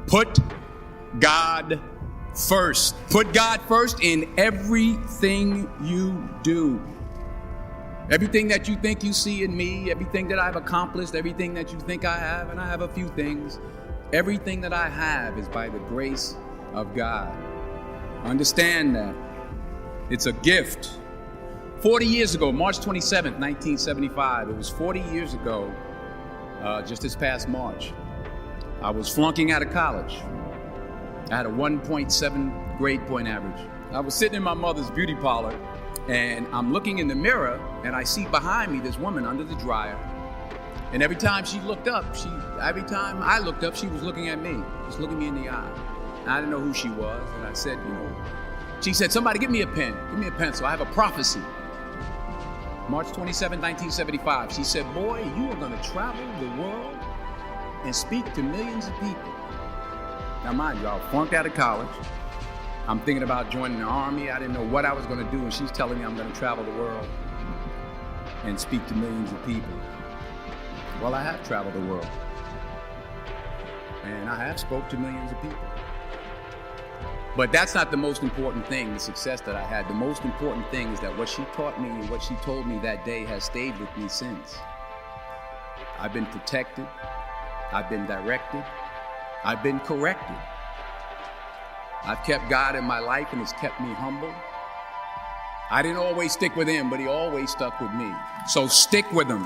Put God first. Put God first in everything you do. Everything that you think you see in me, everything that I've accomplished, everything that you think I have, and I have a few things, everything that I have is by the grace of God. Understand that. It's a gift. 40 years ago, March 27th, 1975, it was 40 years ago, just this past March, I was flunking out of college. I had a 1.7 grade point average. I was sitting in my mother's beauty parlor, and I'm looking in the mirror, and I see behind me this woman under the dryer. And every time I looked up, she was looking at me, just looking me in the eye. And I didn't know who she was, and I said, she said, somebody give me a pen, give me a pencil, I have a prophecy. March 27, 1975, she said, boy, you are gonna travel the world and speak to millions of people. Now mind you, I flunked out of college. I'm thinking about joining the army. I didn't know what I was gonna do, and she's telling me I'm gonna travel the world and speak to millions of people. Well, I have traveled the world, and I have spoke to millions of people. But that's not the most important thing, the success that I had. The most important thing is that what she taught me and what she told me that day has stayed with me since. I've been protected, I've been directed, I've been corrected. I've kept God in my life, and it's kept me humble. I didn't always stick with him, but he always stuck with me. So stick with him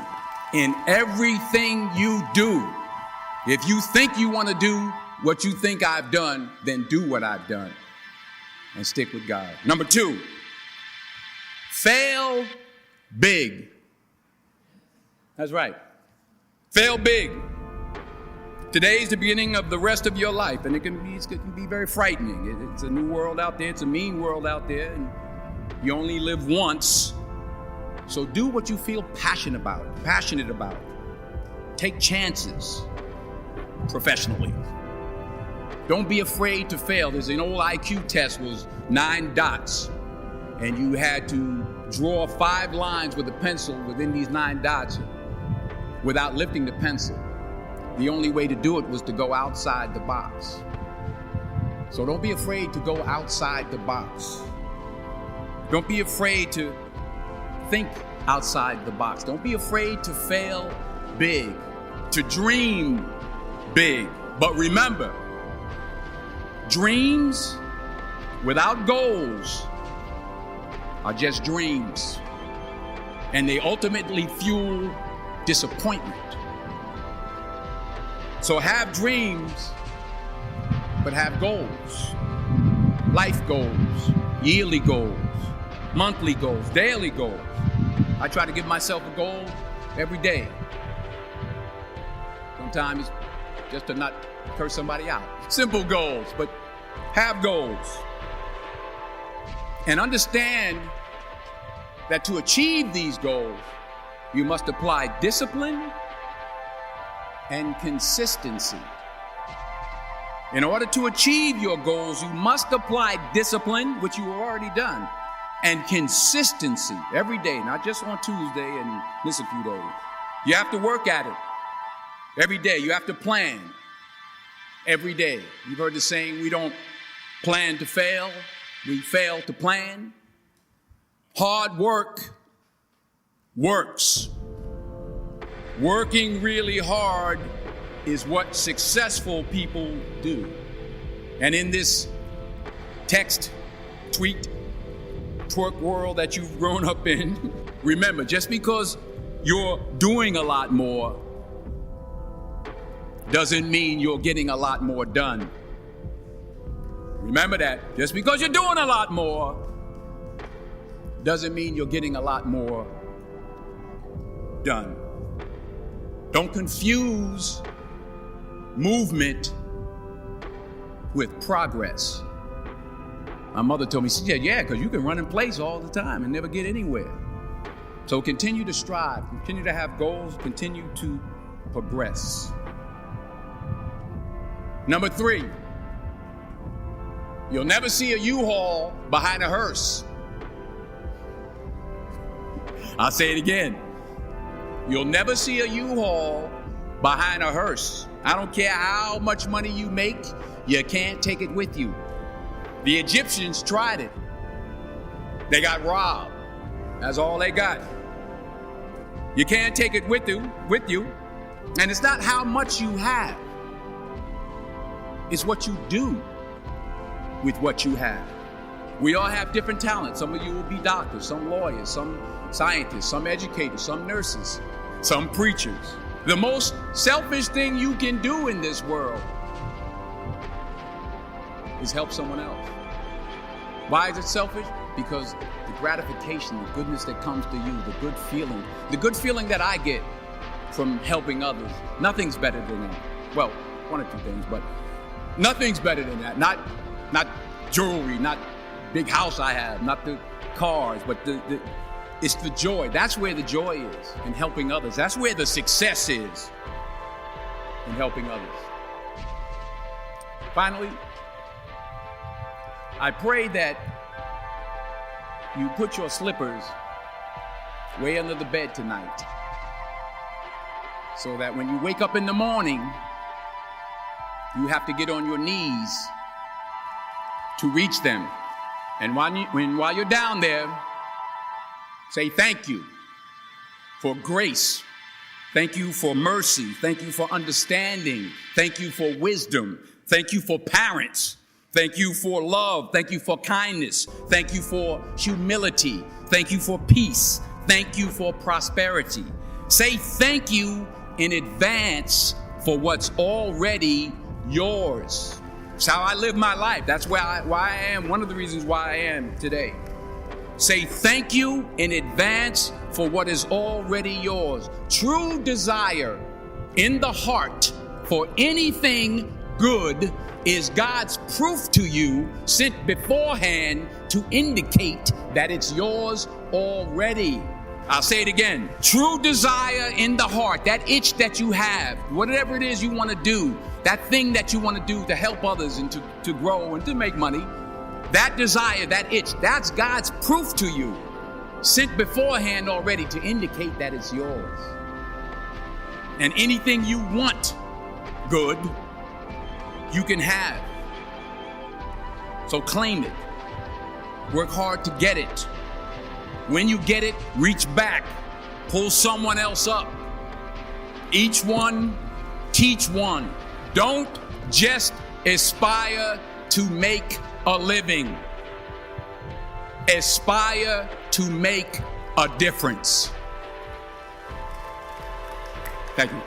in everything you do. If you think you want to do what you think I've done, then do what I've done and stick with God. Number 2, fail big. That's right. Fail big. Today's the beginning of the rest of your life, and it can be very frightening. It's a new world out there. It's a mean world out there, and you only live once. So do what you feel passionate about. Take chances professionally. Don't be afraid to fail. There's an old IQ test, was 9 dots, and you had to draw 5 lines with a pencil within these 9 dots without lifting the pencil. The only way to do it was to go outside the box. So don't be afraid to go outside the box. Don't be afraid to think outside the box. Don't be afraid to fail big, to dream big. But remember, dreams without goals are just dreams, and they ultimately fuel disappointment. So have dreams, but have goals. Life goals, yearly goals, monthly goals, daily goals. I try to give myself a goal every day. Sometimes just to not curse somebody out. Simple goals, but have goals. And understand that to achieve these goals, you must apply discipline and consistency. In order to achieve your goals, you must apply discipline, which you have already done, and consistency every day, not just on Tuesday and miss a few days. You have to work at it every day. You have to plan every day. You've heard the saying, we don't plan to fail, we fail to plan. Hard work works. Working really hard is what successful people do. And in this text, tweet, twerk world that you've grown up in, remember, just because you're doing a lot more doesn't mean you're getting a lot more done. Remember that. Just because you're doing a lot more doesn't mean you're getting a lot more done. Don't confuse movement with progress. My mother told me, she said, yeah, because you can run in place all the time and never get anywhere. So continue to strive, continue to have goals, continue to progress. Number 3, you'll never see a U-Haul behind a hearse. I'll say it again. You'll never see a U-Haul behind a hearse. I don't care how much money you make. You can't take it with you. The Egyptians tried it. They got robbed. That's all they got. You can't take it with you. And it's not how much you have. It's what you do with what you have. We all have different talents. Some of you will be doctors, some lawyers, some scientists, some educators, some nurses, some preachers. The most selfish thing you can do in this world is help someone else. Why is it selfish? Because the gratification, the goodness that comes to you, the good feeling that I get from helping others, nothing's better than that. Well, one or two things, but nothing's better than that. Not jewelry, not big house I have, not the cars, but it's the joy. That's where the joy is, in helping others. That's where the success is, in helping others. Finally, I pray that you put your slippers way under the bed tonight, so that when you wake up in the morning, you have to get on your knees to reach them. And while you're down there, say thank you for grace. Thank you for mercy. Thank you for understanding. Thank you for wisdom. Thank you for parents. Thank you for love. Thank you for kindness. Thank you for humility. Thank you for peace. Thank you for prosperity. Say thank you in advance for what's already yours. It's how I live my life. That's why I am. One of the reasons why I am today. Say thank you in advance for what is already yours. True desire in the heart for anything good is God's proof to you, sent beforehand to indicate that it's yours already. I'll say it again. True desire in the heart, that itch that you have, whatever it is you want to do, that thing that you want to do to help others and to grow and to make money, that desire, that itch, that's God's proof to you, sent beforehand already to indicate that it's yours. And anything you want good, you can have. So claim it. Work hard to get it. When you get it, reach back. Pull someone else up. Each one, teach one. Don't just aspire to make a living. Aspire to make a difference. Thank you.